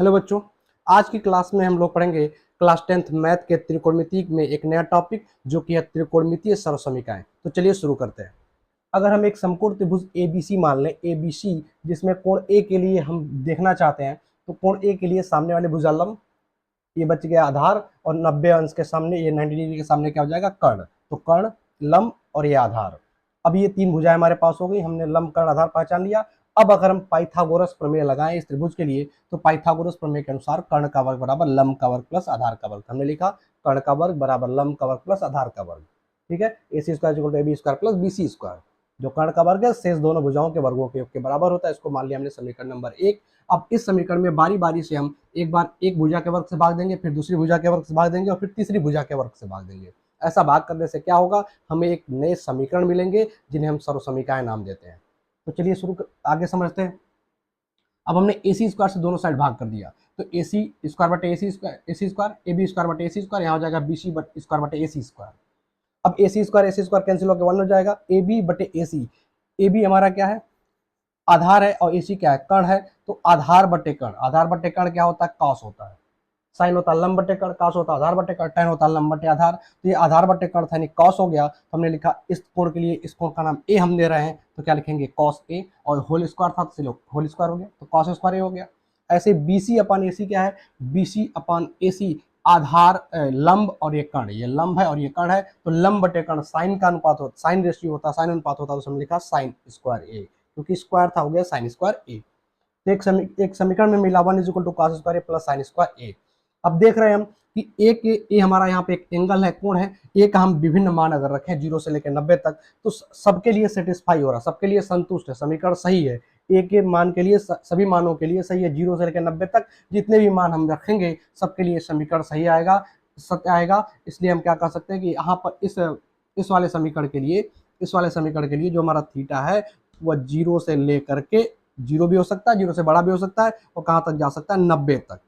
Hello बच्चों, आज की क्लास में हम लोग पढ़ेंगे क्लास 10th मैथ के त्रिकोणमिति में एक नया टॉपिक जो कि है त्रिकोणमितीय सर्वसमीकरण। तो चलिए शुरू करते हैं। अगर हम एक समकोण त्रिभुज ABC मान लें, ABC जिसमें कोण ए के लिए हम देखना चाहते हैं, तो कोण ए के लिए सामने वाले भुजालंब, ये बच गया आधार, और 90 अंश के सामने, ये 90 डिग्री के सामने क्या हो जाएगा, कर्ण। तो कर्ण, लंब और ये आधार। अब ये तीन भुजाएं हमारे पास हो गई, हमने लंब कर्ण आधार पहचान लिया। अब अगर हम पाइथागोरस प्रमेय लगाएं इस त्रिभुज के लिए, तो पाइथागोरस प्रमेय के अनुसार कर्ण का वर्ग बराबर लंब का वर्ग प्लस आधार का वर्ग। हमने लिखा कर्ण का वर्ग बराबर लंब का वर्ग प्लस आधार का वर्ग। ठीक है, AC square equal to AB square plus BC square. जो कर्ण का वर्ग है शेष दोनों भुजाओं के वर्गों के योग के बराबर होता है। इसको मान लिया हमने समीकरण नंबर 1। अब इस समीकरण में बारी बारी से हम एक बार एक भुजा के वर्ग से भाग देंगे, फिर दूसरी भुजा के वर्ग से भाग देंगे और फिर तीसरी भुजा के वर्ग से भाग देंगे। ऐसा भाग करने से क्या होगा, हमें एक नए समीकरण मिलेंगे जिन्हें हम सर्वसमीकरण नाम देते हैं। तो चलिए आगे समझते हैं। अब हमने AC स्क्वायर से दोनों साइड भाग कर दिया, तो AC स्क्वायर बटे AC स्क्वायर, AB स्क्वायर बटे AC स्क्वायर, यहाँ हो जाएगा BC स्क्वायर बटे AC स्क्वायर। अब AC स्क्वायर कैंसिल होकर 1 हो जाएगा। AB बटे AC, AB हमारा क्या है, आधार है, और AC क्या है, कर्ण है। तो आधार बटे कर्ण क्या होता है, कॉस होता है। साइन होता है लंब बटे कर्ण, कॉस होता है आधार बटे कर्ण, tan होता है लंब बटे आधार। तो ये आधार बटे कर्ण था यानी कॉस हो गया। तो हमने लिखा इस कोण के लिए, इस कोण का नाम A हम दे रहे हैं, तो क्या लिखेंगे कॉस A, और होल स्क्वायर था तो होल स्क्वायर हो गया, तो कॉस स्क्वायर A हो गया। ऐसे BC अपन AC क्या है, BC अपन AC आधार लंब और ये कर्ण, ये लंब है और ये कर्ण है। तो लंब बटे कर्ण साइन का अनुपात होता, साइन रेशियो होता है, साइन अनुपात होता है, तो हमने लिखा साइन स्क्वायर A, क्योंकि स्क्वायर था, हो गया साइन स्क्वायर A। तो एक समीकरण में मिला 1 is equal to cos square A plus sine square A। अब देख रहे हैं हम कि ए हमारा यहाँ पे एक एंगल है, कोण है। ए का हम विभिन्न मान अगर रखें 0 से लेकर 90 तक, तो सबके लिए सेटिस्फाई हो रहा, सबके लिए संतुष्ट है, समीकरण सही है। ए के मान के लिए, सभी मानों के लिए सही है, 0 से लेकर 90 तक जितने भी मान हम रखेंगे सबके लिए समीकरण सही आएगा, सत्य आएगा। इसलिए हम क्या कह सकते हैं कि यहाँ पर इस वाले समीकरण के लिए, जो हमारा थीटा है वह 0 से लेकर के, 0 भी हो सकता है, 0 से बड़ा भी हो सकता है, और कहाँ तक जा सकता है, 90 तक।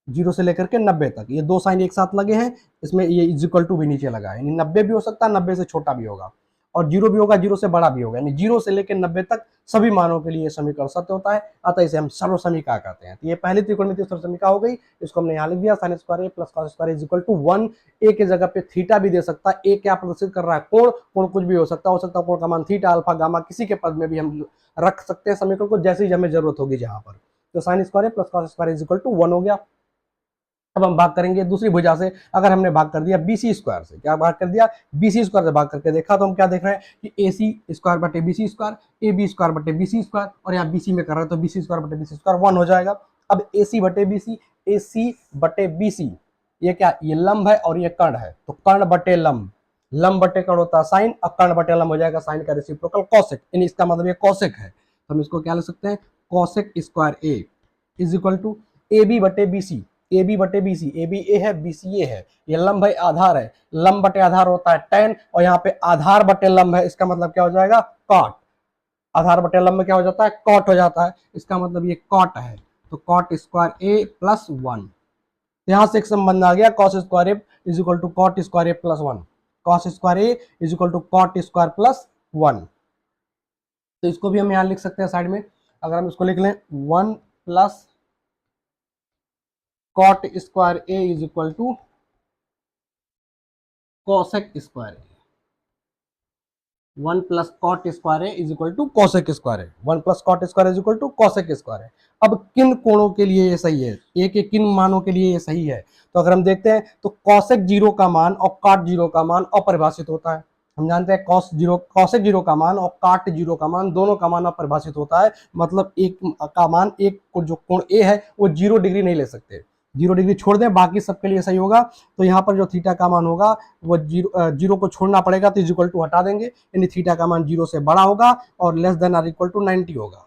0 से लेकर के 90 तक, ये दो साइन एक साथ लगे हैं, इसमें ये इक्वल टू भी नीचे लगा है, यानी 90 भी हो सकता है, 90 से छोटा भी होगा, और 0 भी होगा, 0 से बड़ा भी होगा, यानी 0 से लेकर 90 तक सभी मानों के लिए समीकरण सत्य होता है। अतः इसे हम सर्वसमीकरण कहते हैं। तो ये पहली त्रिकोणमितीय सर्वसमीकरण हो गई। इसको हमने यहाँ लिख दिया, sine square A plus cos square is equal to 1। A के जगह पे थीटा भी दे सकता है। ए क्या प्रदर्शित कर रहा है, कोण कुछ भी हो सकता है, कोण का मान थीटा, अल्फा, गामा, किसी के पद में भी हम रख सकते हैं समीकरण को, जैसे ही हमें जरूरत होगी जहां पर। तो sine square A plus cos square is equal to 1 हो गया। अब हम भाग करेंगे दूसरी भुजा से। अगर हमने भाग कर दिया BC स्क्वायर से, क्या भाग कर दिया, BC स्क्वायर से भाग करके देखा, तो हम क्या देख रहे हैं कि AC स्क्वायर बटे BC स्क्वायर, AB स्क्वायर बटे BC स्क्वायर, और यहाँ BC में कर रहे हैं तो BC स्क्वायर बटे BC स्क्वायर 1 हो जाएगा। अब AC बटे BC, ये क्या, ये लंब है और ये कर्ण है, तो कर्ण बटे लंब, लंब बटे कर्ण होता है साइन, और कर्ण बटे लंब हो जाएगा साइन का रेसिप्रोकल कॉसेक, यानी इसका मतलब ये कॉसेक है। तो हम इसको क्या लिख सकते हैं, cosec square A is equal to AB बटे BC, AB बटे BC, AB A है, BC A है, ये लंब है, आधार है, लंब बटे आधार होता है tan, और यहाँ पे आधार बटे लंब है, इसका मतलब क्या हो जाएगा, कॉट। आधार बटे लंब में क्या हो जाता है, कॉट हो जाता है, इसका मतलब ये कॉट है। तो कॉट स्क्वायर A प्लस 1, यहाँ से एक संबंध आ गया, cos square A is equal to cot square A plus 1, cos square A is equal to cot square plus 1। तो इसको भी हम यहाँ लिख सकते हैं साइड में। अगर हम इसको लिख लें 1 plus cot square A is equal to cosec square A, 1 plus cot square A is equal to cosec square A, 1 plus cot square is equal to cosec square A। अब किन कोणों के लिए ये सही है, ए के किन मानों के लिए ये सही है, तो अगर हम देखते हैं तो कॉसेक 0 का मान और काट 0 का मान अपरिभाषित होता है। हम जानते हैं कॉसेक 0 का मान और काट 0 का मान, दोनों का मान अपरिभाषित होता है। मतलब एक का मान, एक जो कोण ए है वो 0 डिग्री नहीं ले सकते, 0 डिग्री छोड़ दें, बाकी सबके लिए सही होगा। तो यहाँ पर जो थीटा का मान होगा वो 0 को छोड़ना पड़ेगा, तो इक्वल टू हटा देंगे, यानी थीटा का मान 0 से बड़ा होगा और less than or equal to 90 होगा,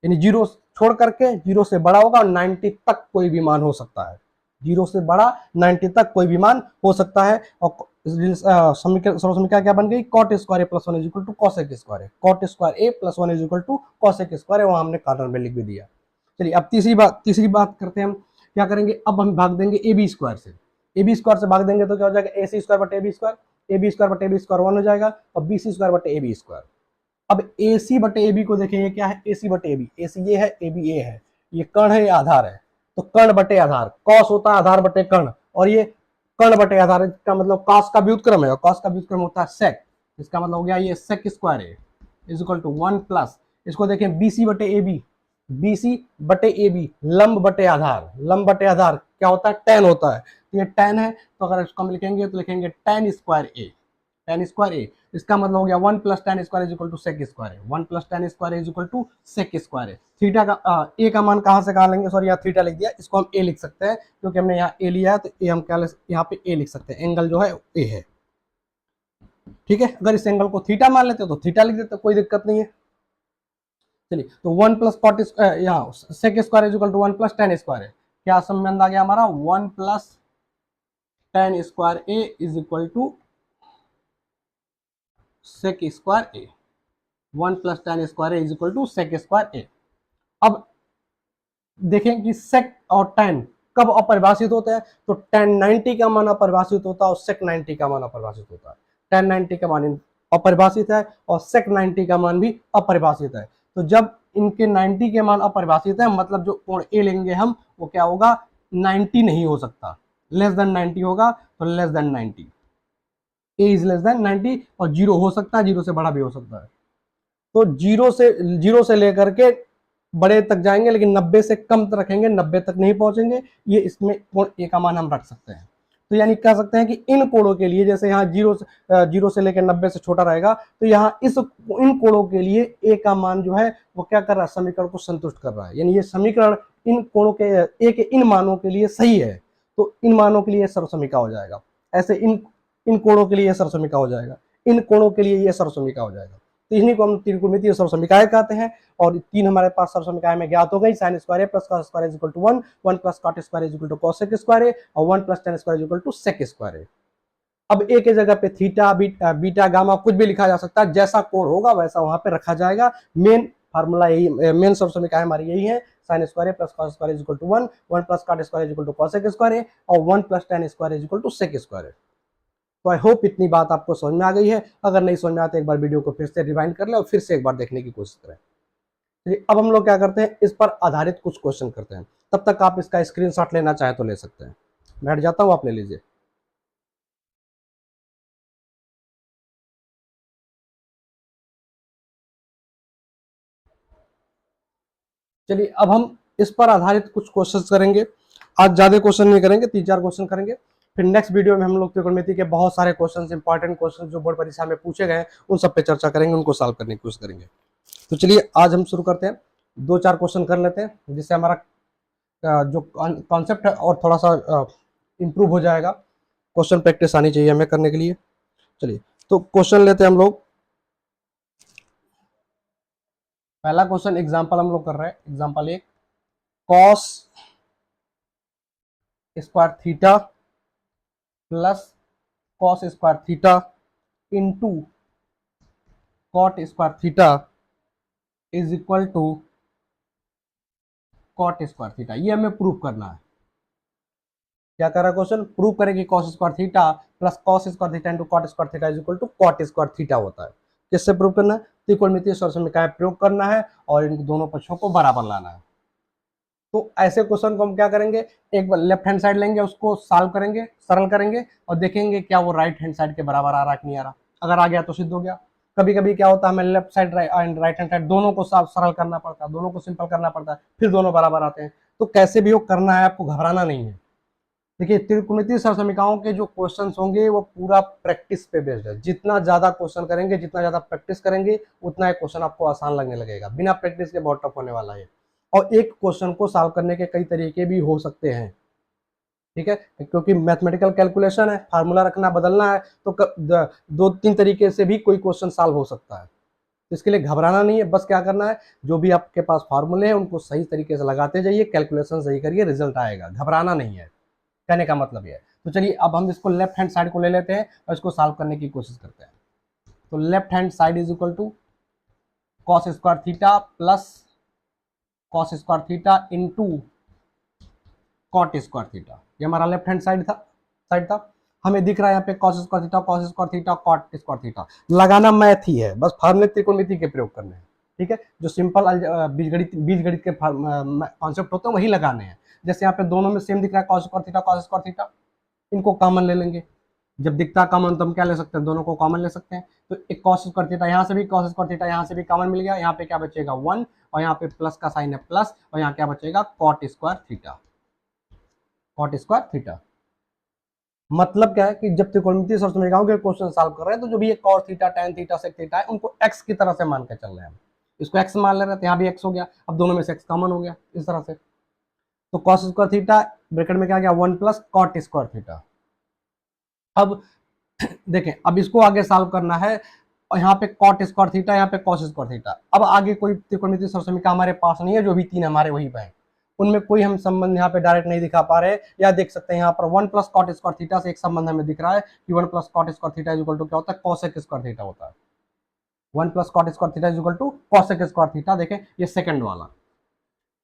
यानी 0 छोड़ करके 0 से बड़ा होगा और 90 तक कोई भी मान हो सकता है, 0 से बड़ा 90 तक कोई भी मान हो सकता है। और समीकरण क्या बन गई, cot square A plus 1 is equal to cosec square A, cot square A plus 1 is equal to cosec square A, वहां हमने कॉर्नर में लिख भी दिया। चलिए अब तीसरी बात करते हैं हम, क्या करेंगे, अब हम भाग देंगे AB स्क्वायर से। AB स्क्वायर से भाग देंगे तो क्या हो जाएगा, AC स्क्वायर बटे AB स्क्वायर, AB स्क्वायर बटे AB स्क्वायर 1 हो जाएगा, और BC स्क्वायर बटे AB स्क्वायर। अब AC बटे AB को देखेंगे क्या है, AC बटे AB, AC ये है, AB ये है, ये कर्ण है, ये आधार है, तो कर्ण बटे आधार, कॉस होता है आधार बटे कर्ण, और ये कर्ण बटे आधार का मतलब कॉस का व्युत्क्रम है, और कॉस का व्युत्क्रम होता है सेक, इसका मतलब हो गया ये सेक स्क्वायर है इज इक्वल टू 1 प्लस, इसको देखें बीसी बटे ए बी, बीसी बटे ए बी, लंब बटे आधार, लंब बटे आधार क्या होता है, टेन होता है, तो ये टेन है, तो अगर इसको हम लिखेंगे तो लिखेंगे tan square A, tan square A, इसका मतलब हो गया 1 plus tan square is equal to sec square है, 1 plus tan square is equal to sec square है। थीटा का ए का मान कहाँ से कहाँ लेंगे, सॉरी यहाँ थीटा लिख दिया, इसको हम ए लिख सकते हैं क्योंकि हमने यहाँ ए लिया है, तो ए हम क्या यहाँ पे ए लिख सकते हैं, एंगल जो है ए है, ठीक है। अगर इस एंगल को थीटा मान लेते हो तो थीटा लिख देते, कोई दिक्कत नहीं है। चलिए, तो 1 प्लस कॉट यहाँ sec square is equal to 1 plus tan square है, क्या संबंध आ गया हमारा, 1 plus tan square A is equal to sec square A, 1 plus tan square A is equal to sec square A. अब देखें कि सेक और टेन कब अपरिभाषित होते हैं, तो टेन 90 का मान अपरिभाषित होता है और सेक 90 का मान अपरिभाषित होता है, टेन 90 का मान अपरिभाषित है और सेक 90 का मान भी अपरिभाषित है। तो जब इनके 90 के मान अपरिभाषित है, मतलब जो कोण ए लेंगे हम वो क्या होगा, 90 नहीं हो सकता, लेस देन 90 होगा, तो less than 90, A is less than 90, और जीरो हो सकता है, जीरो से बड़ा भी हो सकता है, तो जीरो से लेकर के बड़े तक जाएंगे, लेकिन 90 से कम तक रखेंगे, 90 तक नहीं पहुंचेंगे, ये इसमें कोण ए का मान हम रख सकते हैं। तो यानी कह सकते हैं कि इन कोणों के लिए, जैसे यहाँ जीरो से लेकर 90 से छोटा रहेगा, तो यहाँ इन कोणों के लिए ए का मान जो है वो क्या कर रहा है, समीकरण को संतुष्ट कर रहा है, यानी ये समीकरण इन कोणों के ए के इन मानों के लिए सही है, तो इन मानों के लिए सर्वसमीका हो जाएगा, ऐसे इन कोणों के लिए सर्वसमीका हो जाएगा, इन कोणों के लिए ये सर्वसमीका हो जाएगा, तो इन्हीं को हम त्रिकोणमितीय सर्वसमीकाएं कहते हैं। और तीन हमारे पास सर्वसमीकाएं में ज्ञात हो गई, sine square A plus cos square is equal to 1, 1 plus cot square is equal to cosec square A, और 1 plus tan square is equal to sec square A. अब ए के जगह पे थीटा बीटा गामा कुछ भी लिखा जा सकता है, जैसा कोण होगा वैसा वहां पे रखा जाएगा। मेन फार्मूला यही, मेन सर्वसमीकाएं हमारी यही है, sine square A plus cos square is equal to 1, 1 plus cot square is equal to cosec square A, और 1 plus tan square is equal to sec square A. तो आई होप इतनी बात आपको समझ में आ गई है, अगर नहीं समझ में आते एक बार वीडियो को फिर से रिवाइंड कर ले और फिर से एक बार देखने की कोशिश करें। अब हम लोग क्या करते हैं, इस पर आधारित कुछ क्वेश्चन करते हैं, तब तक आप इसका स्क्रीनशॉट लेना चाहे तो ले सकते हैं, बैठ जाता हूं, आप ले लीजिए। चलिए, अब हम इस पर आधारित कुछ क्वेश्चन करेंगे, आज ज्यादा क्वेश्चन नहीं करेंगे, 3-4 क्वेश्चन करेंगे, फिर नेक्स्ट वीडियो में हम लोग त्रिकोणमिति के बहुत सारे क्वेश्चन, इंपॉर्टेंट क्वेश्चन जो बोर्ड परीक्षा में पूछे गए उन सब पे चर्चा करेंगे, उनको सॉल्व करने की कोशिश करेंगे। तो चलिए आज हम शुरू करते हैं, 2-4 क्वेश्चन कर लेते हैं, जिससे हमारा जो कॉन्सेप्ट है और थोड़ा सा इम्प्रूव हो जाएगा, क्वेश्चन प्रैक्टिस आनी चाहिए हमें करने के लिए। चलिए, तो क्वेश्चन लेते हैं हम लोग। पहला क्वेश्चन एग्जांपल हम लोग कर रहे हैं, example 1, cos square theta plus cos square theta into cot square theta is equal to cot square theta, ये हमें प्रूव करना है। क्या कर रहा है क्वेश्चन, प्रूव करें कि cos square theta plus cos square theta into cot square theta is equal to cot square theta होता है। किससे प्रूव करना है, त्रिकोणमितीय सर्वसमीकाएं प्रयोग करना है और इन दोनों पक्षों को बराबर लाना है। तो ऐसे क्वेश्चन को हम क्या करेंगे, एक बार लेफ्ट हैंड साइड लेंगे, उसको सॉल्व करेंगे, सरल करेंगे और देखेंगे क्या वो राइट हैंड साइड के बराबर आ रहा कि नहीं आ रहा। अगर आ गया तो सिद्ध हो गया। कभी कभी क्या होता है, हमें left side right hand side दोनों को सरल करना पड़ता है, दोनों को सिंपल करना पड़ता है, फिर दोनों बराबर आते हैं। तो कैसे भी हो करना है, आपको घबराना नहीं है। देखिए, त्रिकोणमितीय सर्वसमीकाओं के जो क्वेश्चंस होंगे वो पूरा प्रैक्टिस पे बेस्ड है। जितना ज्यादा क्वेश्चन करेंगे, जितना ज्यादा प्रैक्टिस करेंगे, उतना एक क्वेश्चन आपको आसान लगने लगेगा। बिना प्रैक्टिस के बहुत टफ होने वाला है। और एक क्वेश्चन को सॉल्व करने के कई तरीके भी हो सकते हैं, ठीक है, क्योंकि मैथमेटिकल कैलकुलेशन है, फार्मूला रखना बदलना है, तो 2-3 तरीके से भी कोई क्वेश्चन सॉल्व हो सकता है। तो इसके लिए घबराना नहीं है, बस क्या करना है, जो भी आपके पास फार्मूले हैं उनको सही तरीके से लगाते जाइए, कैलकुलेशन सही करिए, रिजल्ट आएगा। घबराना नहीं है, कहने का मतलब ये है। तो चलिए अब हम इसको लेफ्ट हैंड साइड को ले लेते हैं और इसको सॉल्व करने की कोशिश करते हैं। तो left hand side is equal to cos square theta plus cos square theta into cot square theta, ये हमारा लेफ्ट हैंड साइड था। हमें दिख रहा है यहाँ पे cos square theta cot square theta लगाना मैथ ही है, बस फार्मूले त्रिकोणमिति के प्रयोग करने हैं, ठीक है, जो सिंपल बीजगणित के कॉन्सेप्ट होते हैं वही लगाने हैं। जैसे यहाँ पे दोनों में सेम दिख रहा है cos square theta cos square theta, इनको कॉमन ले लेंगे। जब दिखता है कॉमन तो हम क्या ले सकते हैं, दोनों को कॉमन ले सकते हैं। तो एक cos स्क्वायर थीटा यहाँ से भी cos स्क्वायर थीटा यहाँ से भी कॉमन मिल गया। यहाँ पे क्या बचेगा 1 और यहाँ पे प्लस का साइन है प्लस, और यहाँ क्या बचेगा cot square theta, cot square theta. मतलब क्या है कि जब त्रिकोणमितीय सरसमीकरणों के क्वेश्चन सॉल्व कर रहे हैं तो जो भी ये cos theta tan theta sec theta है उनको x की तरह से मान के चल रहे हैं हम। इसको x मान ले रहे थे, यहाँ भी x हो गया, अब दोनों में से x कॉमन हो गया इस तरह से। तो cos स्क्वायर थीटा ब्रैकेट में क्या गया 1 प्लस cot स्क्वायर थीटा। अब देखें, अब इसको आगे सॉल्व करना है, और यहाँ पे cot स्क्वायर थीटा, यहाँ पे cos स्क्वायर थीटा। अब आगे कोई त्रिकोणमितीय सरसमीकरण हमारे पास नहीं है, जो भी तीन हमारे वही पे हैं, उनमें कोई हम संबंध यहाँ पे डायरेक्ट नहीं दिखा पा रहे। या देख सकते हैं यहाँ पर 1 प्लस cot स्क्वायर थीटा से एक संबंध हमें दिख रहा है कि 1 plus cot square theta is equal to क्या होता है cosec स्क्वायर थीटा होता है। 1 plus cot square theta is equal to cosec square theta. देखें ये सेकंड वाला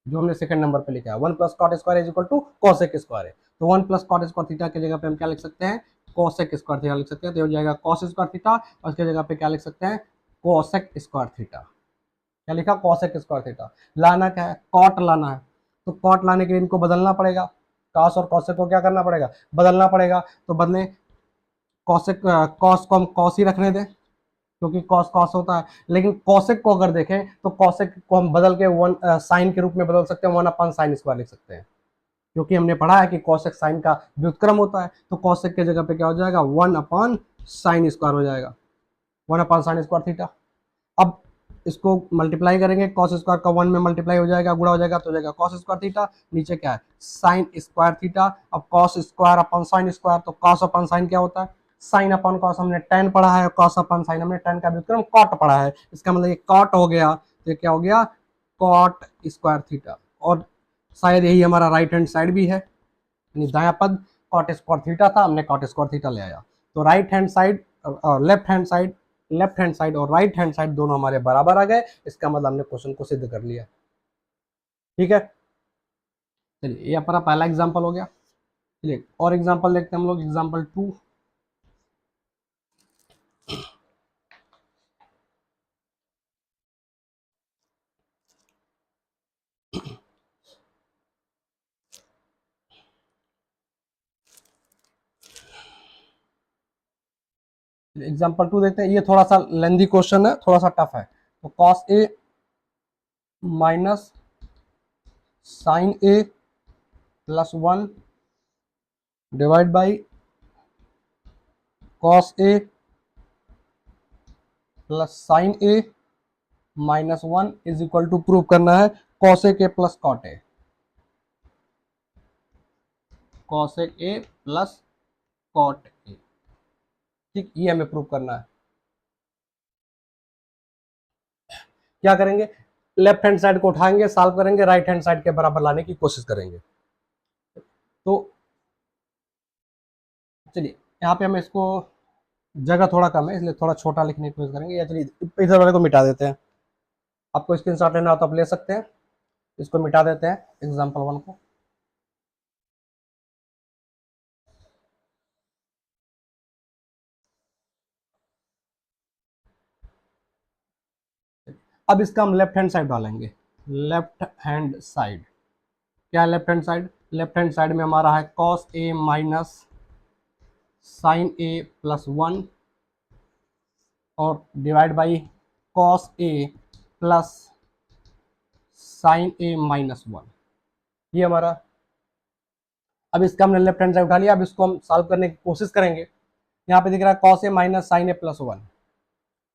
जो हमने सेकंड नंबर पे लिखा है 1 plus cot square is equal to cosec square है। तो 1 प्लस cot स्क्वायर थीटा की जगह पे हम क्या लिख सकते हैं cosec स्क्वायर थीटा लिख सकते हैं। तो हो जाएगा cos स्क्वायर थीटा, और इसकी जगह पे क्या लिख सकते हैं cosec स्क्वायर थीटा। क्या लिखा cosec स्क्वायर थीटा। लाना क्या है cot लाना है, तो cot लाने के लिए इनको बदलना पड़ेगा, cos और cosec को क्या करना पड़ेगा बदलना पड़ेगा। तो बदले cosec cos को हम cos ही रखने दें क्योंकि cos cos होता है, लेकिन cosec को अगर देखें तो cosec को हम बदल के 1 साइन के रूप में बदल सकते हैं, 1 अपन साइन स्क्वायर लिख सकते हैं, क्योंकि हमने पढ़ा है कि cosec साइन का व्युत्क्रम होता है। तो cosec के जगह पे क्या हो जाएगा 1 अपन साइन स्क्वायर हो जाएगा, 1 अपन साइन स्क्वायर थीटा। अब इसको मल्टीप्लाई करेंगे, cos स्क्वायर का 1 में मल्टीप्लाई हो जाएगा, गुणा हो जाएगा तो हो जाएगा cos स्क्वायर थीटा, नीचे क्या है साइन स्क्वायर थीटा। अब cos square upon sine square, तो cos अपन साइन क्या होता है साइन अपन cos, हमने tan पढ़ा है, cos अपन साइन हमने tan का व्युत्क्रम cot पढ़ा है, इसका मतलब ये cot हो गया, तो क्या हो गया cot स्क्वायर थीटा। और शायद यही हमारा राइट हैंड साइड भी है, यानी दायां पद cot स्क्वायर थीटा था, हमने cot स्क्वायर थीटा ले आया। तो राइट हैंड साइड और लेफ्ट हैंड साइड और राइट हैंड साइड दोनों हमारे बराबर आ गए, इसका मतलब हमने क्वेश्चन को सिद्ध कर लिया। ठीक है, चलिए ये अपना पहला एग्जांपल हो गया। चलिए और एग्जांपल देखते हैं हम लोग, एग्जांपल 2। एग्जांपल 2 देखते हैं, ये थोड़ा सा लेंथी क्वेश्चन है, थोड़ा सा टफ है। तो cos a minus sine a plus 1 divide by cos a plus sine a minus 1 is equal to prove करना है cosec a plus cot a, cosec a plus cot a। ठीक, ये हमें प्रूव करना है। क्या करेंगे लेफ्ट हैंड साइड को उठाएंगे, सॉल्व करेंगे, राइट हैंड साइड के बराबर लाने की कोशिश करेंगे। तो चलिए यहाँ पे हम इसको, जगह थोड़ा कम है इसलिए थोड़ा छोटा लिखने की कोशिश करेंगे, या चलिए इधर वाले को मिटा देते हैं। आपको स्क्रीनशॉट लेना हो तो आप ले सकते हैं, इसको मिटा देते हैं एग्जाम्पल 1 को। अब इसका हम लेफ्ट हैंड साइड डालेंगे, लेफ्ट हैंड साइड क्या है left hand side, left hand side में हमारा है cos a minus sine a plus 1 और divide by cos a plus sine a minus 1, ये हमारा। अब इसका हमने लेफ्ट हैंड साइड उठा लिया, अब इसको हम सॉल्व करने की कोशिश करेंगे। यहाँ पे दिख रहा है cos a minus sine a plus 1,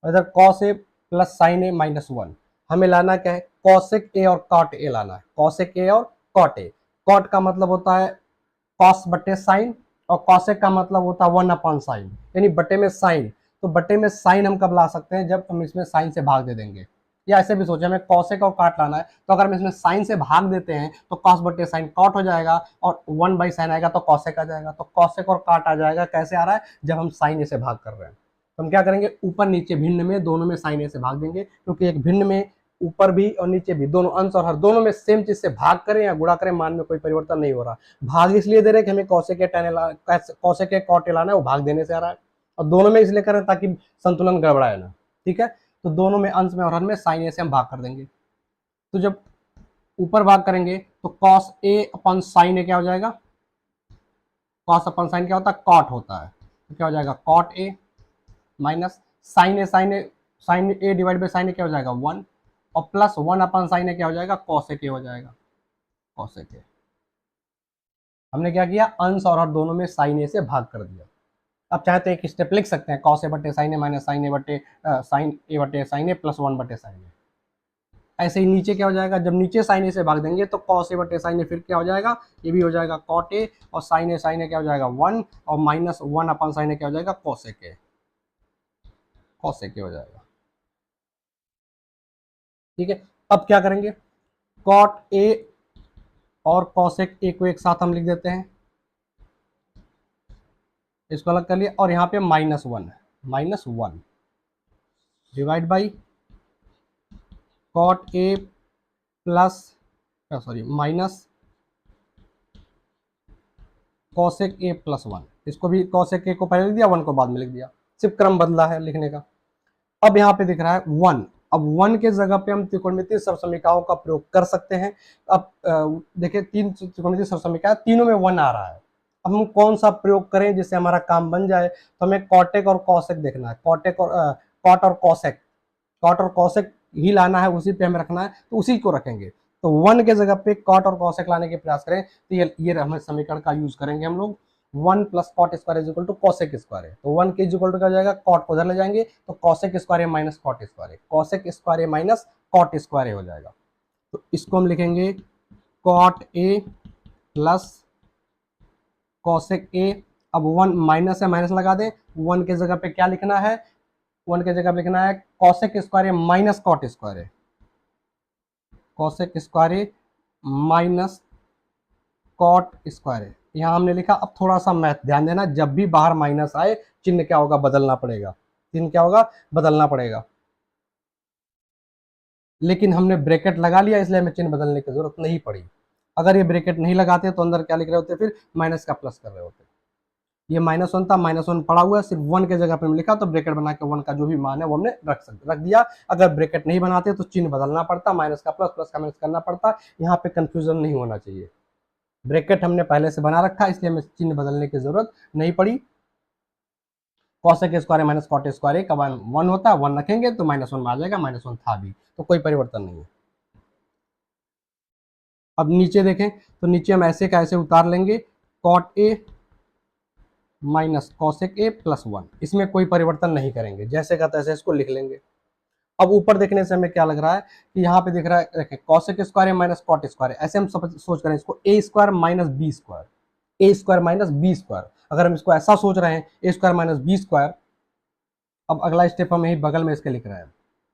इधर cos a plus sine a minus 1। हमें लाना क्या है cosec a और cot a लाना है, cosec a और cot a। cot का मतलब होता है cos बटे साइन, और cosec का मतलब होता है 1 अपॉन साइन, यानी बटे में साइन। तो बटे में साइन हम कब ला सकते हैं जब हम इसमें साइन से भाग दे देंगे, या ऐसे भी सोचे हमें cosec और cot लाना है, तो अगर हम इसमें साइन से भाग देते हैं तो cos बटे साइन cot हो जाएगा, और 1 बाई साइन आएगा तो cosec आ जाएगा। तो cosec और cot आ जाएगा, कैसे आ रहा है जब हम साइन से भाग कर रहे हैं। तो हम क्या करेंगे ऊपर नीचे भिन्न में दोनों में साइन से भाग देंगे, क्योंकि एक भिन्न में ऊपर भी और नीचे भी दोनों अंश और हर दोनों में सेम चीज से भाग करें या गुणा करें, मान में कोई परिवर्तन नहीं हो रहा। भाग इसलिए दे रहे कि हमें cosec के cot लाना है, वो भाग देने से आ रहा है, और दोनों में इसलिए करें ताकि संतुलन गड़बड़ाए ना। ठीक है, तो दोनों में, अंश में और हर में साइन ए से हम भाग कर देंगे। तो जब ऊपर भाग करेंगे तो cos A upon sign A क्या हो जाएगा, कॉस अपन साइन क्या होता है, कॉट होता है, तो क्या हो जाएगा cot A minus sine A, sine A divide by sine A क्या हो जाएगा 1, और प्लस 1 अपन साइन ए क्या हो जाएगा कॉसेक ए हो जाएगा, कॉसेक ए। हमने क्या किया, अंश और हर दोनों में साइन ए से भाग कर दिया। अब चाहे तो एक स्टेप लिख सकते हैं, कॉस ए बटे साइन ए माइनस साइन ए बटे साइन ए प्लस 1 बटे साइन ए। ऐसे ही नीचे क्या हो जाएगा, जब नीचे साइन ए से भाग देंगे तो कॉस ए बटे साइन ए फिर क्या हो जाएगा, ये भी हो जाएगा कॉट ए, और साइन ए क्या हो जाएगा 1, और माइनस 1 अपन साइन ए क्या हो जाएगा कॉसेक ए, कॉसेक ए हो जाएगा। ठीक है, अब क्या करेंगे, कॉट ए और कॉसेक ए को एक साथ हम लिख देते हैं, इसको अलग कर लिया, और यहाँ पे -1 divide by cot A plus sorry minus cosec A plus 1। इसको भी कॉसेक ए को पहले लिख दिया, 1 को बाद में लिख दिया, सिर्फ क्रम बदला है लिखने का। अब यहाँ पे दिख रहा है 1, अब 1 के जगह पे हम त्रिकोणमितीय सर्वसमीकाओं का प्रयोग कर सकते हैं। अब देखिए 3 त्रिकोणमितीय सर्वसमीकाएं, तीनों में 1 आ रहा है। अब हम कौन सा प्रयोग करें जिससे हमारा काम बन जाए, तो हमें कॉटेक और कॉसेक देखना है, कॉट और कॉसेक ही लाना है, उसी पे हमें रखना है, तो उसी को रखेंगे। तो 1 के जगह पे कॉट और कॉसेक लाने के प्रयास करें, तो ये हम समीकरण का यूज करेंगे हम लोग। 1 plus cot square is equal to cosec square है, तो 1 के इज इक्वल टू क्या हो जाएगा, कॉट को उधर ले जाएंगे तो cosec square minus cot square, cosec square minus cot square हो जाएगा। तो इसको हम लिखेंगे cot A plus cosec A. अब 1 माइनस है, माइनस लगा दे, 1 के जगह पे क्या लिखना है, 1 के जगह पे लिखना है cosec square minus cot square, cosec square minus cot square. यहाँ हमने लिखा। अब थोड़ा सा मैथ ध्यान देना, जब भी बाहर माइनस आए चिन्ह क्या होगा, बदलना पड़ेगा, चिन्ह क्या होगा, बदलना पड़ेगा। लेकिन हमने ब्रैकेट लगा लिया इसलिए हमें चिन्ह बदलने की जरूरत नहीं पड़ी। अगर ये ब्रैकेट नहीं लगाते तो अंदर क्या लिख रहे होते, फिर माइनस का प्लस कर रहे होते। ये -1 था, -1 पड़ा हुआ है, सिर्फ 1 के जगह पे हमने लिखा, तो ब्रैकेट बना के 1 का जो भी मान है वो हमने रख दिया। अगर ब्रैकेट नहीं बनाते तो चिन्ह बदलना पड़ता, माइनस का प्लस, प्लस का माइनस करना पड़ता। यहाँ पे कंफ्यूजन नहीं होना चाहिए। ब्रैकेट हमने पहले से बना रखा, इसलिए हमें चिन्ह बदलने की जरूरत नहीं पड़ी। Cosec square minus cot square का 1 होता है, 1 रखेंगे तो -1 में आ जाएगा, -1 था भी, तो कोई परिवर्तन नहीं है। अब नीचे देखें तो नीचे हम ऐसे का ऐसे उतार लेंगे, cot A minus cosec A plus 1, इसमें कोई परिवर्तन नहीं करेंगे, जैसे का तैसे इसको लिख लेंगे। अब ऊपर देखने से हमें क्या लग रहा है कि यहाँ पे दिख रहा है, देखें cosec square minus cot square, ऐसे हम सोच करें इसको A square minus B square, A square minus B square. अगर हम इसको ऐसा सोच रहे हैं A square minus B square, अब अगला स्टेप हम यही बगल में इसके लिख रहे हैं।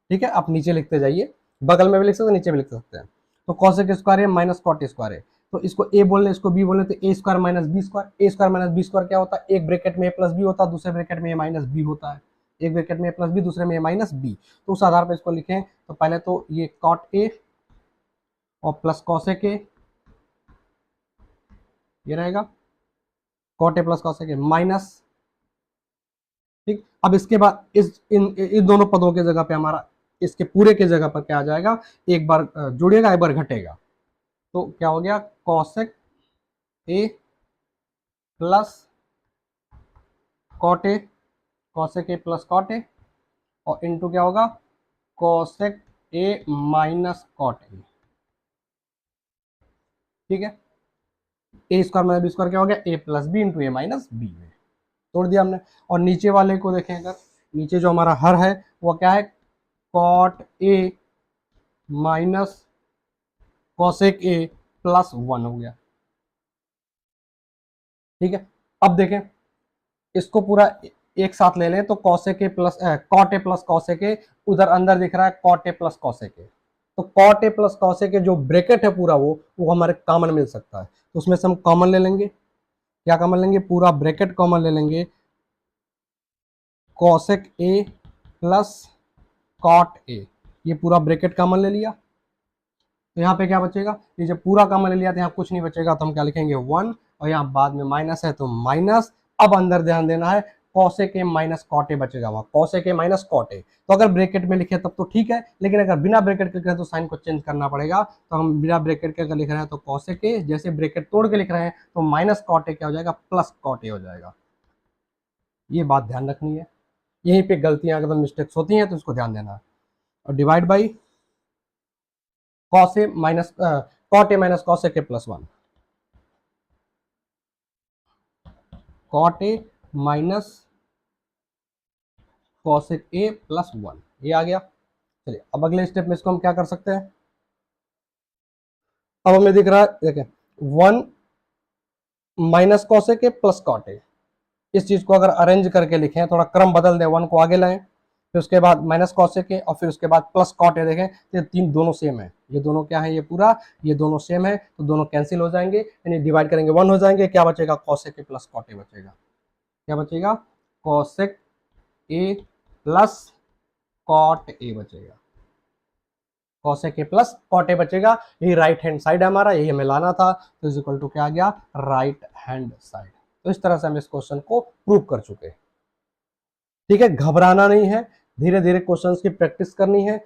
ठीक है, आप नीचे लिखते जाइए, बगल में भी लिख सकते हैं, नीचे भी लिख सकते हैं। तो कॉसेक स्क्वायर है माइनस कॉट स्क्वायर है, तो इसको ए बोलने इसको बी बोलने, तो ए square minus B square. A square minus B square क्या होता है, एक ब्रैकेट में ए प्लस बी होता है, दूसरे ब्रैकेट में ए माइनस बी होता है, एक ब्रैकेट में ए प्लस बी, दूसरे में ए माइनस बी। तो उस आधार पर इसको लिखें, तो पहले तो ये कॉट ए और प्लस कॉसेक ए, ये रहेगा cot A plus cosec A minus. ठीक, अब इसके बाद इन दोनों पदों के जगह पे हमारा, इसके पूरे के जगह पर क्या आ जाएगा, एक बार जुड़ेगा एक बार घटेगा, तो क्या हो गया cosec A plus cot A, cosec A plus cot A, और इनटू क्या होगा cosec A minus cot A. ठीक है, A square minus B square क्या हो गया, A plus B into A minus B में तोड़ दिया हमने। और नीचे वाले को देखें, अगर नीचे जो हमारा हर है वो क्या है, cot A minus cosec A plus 1 हो गया। ठीक है, अब देखें इसको पूरा एक साथ ले लें, तो cosec A plus cot A plus cosec A, उधर अंदर दिख रहा है cot A plus cosec A, तो cot A plus cosec A जो ब्रैकेट है पूरा वो हमारे कॉमन मिल सकता है, तो उसमें से हम कॉमन ले लेंगे। क्या कॉमन लेंगे, पूरा ब्रैकेट कॉमन ले लेंगे, cosec A plus cot A, ये पूरा ब्रैकेट कॉमन ले लिया, तो यहाँ पे क्या बचेगा, ये जब पूरा कॉमन ले लिया तो यहाँ कुछ नहीं बचेगा, तो हम क्या लिखेंगे 1, और यहाँ बाद में माइनस है तो माइनस। अब अंदर ध्यान देना है, cosec A minus cot A बचेगा वहां, cosec A minus cot A. तो अगर ब्रैकेट में लिखे तब तो ठीक है, लेकिन अगर बिना ब्रैकेट के लिख रहे हैं तो साइन को चेंज करना पड़ेगा। तो हम बिना ब्रैकेट के अगर लिख रहे हैं तो कॉसेक ए, जैसे ब्रैकेट तोड़ के लिख रहे हैं तो माइनस कॉट ए क्या हो जाएगा, प्लस कॉट ए हो जाएगा। ये बात ध्यान रखनी है, यहीं पे गलतियां अगर मिस्टेक्स होती हैं तो इसको ध्यान देना। और divide by cos A minus cot A minus cosec A plus 1, cot A minus cosec A plus 1, ये आ गया। चलिए अब अगले स्टेप में इसको हम क्या कर सकते हैं, अब हमें दिख रहा है देखें 1 minus cosec A plus cot A. इस चीज को अगर अरेंज करके लिखें, थोड़ा क्रम बदल दें, 1 को आगे लाएं, फिर उसके बाद माइनस कॉसेक ए और फिर उसके बाद प्लस कॉट ए, देखें ये तीन दोनों सेम है, ये दोनों क्या है, ये पूरा ये दोनों सेम है, तो दोनों कैंसिल हो जाएंगे, यानी डिवाइड करेंगे 1 हो जाएंगे, क्या बचेगा, cosec A plus cot A बचेगा। क्या बचेगा, cosec A plus cot A बचेगा, cosec A plus cot A बचेगा। यही राइट हैंड साइड है हमारा, यही हमें लाना था, तो इज इक्वल टू क्या आ गया, राइट हैंड साइड। तो इस तरह से हम इस क्वेश्चन को प्रूव कर चुके हैं। ठीक है, घबराना नहीं है, धीरे धीरे क्वेश्चंस की प्रैक्टिस करनी है,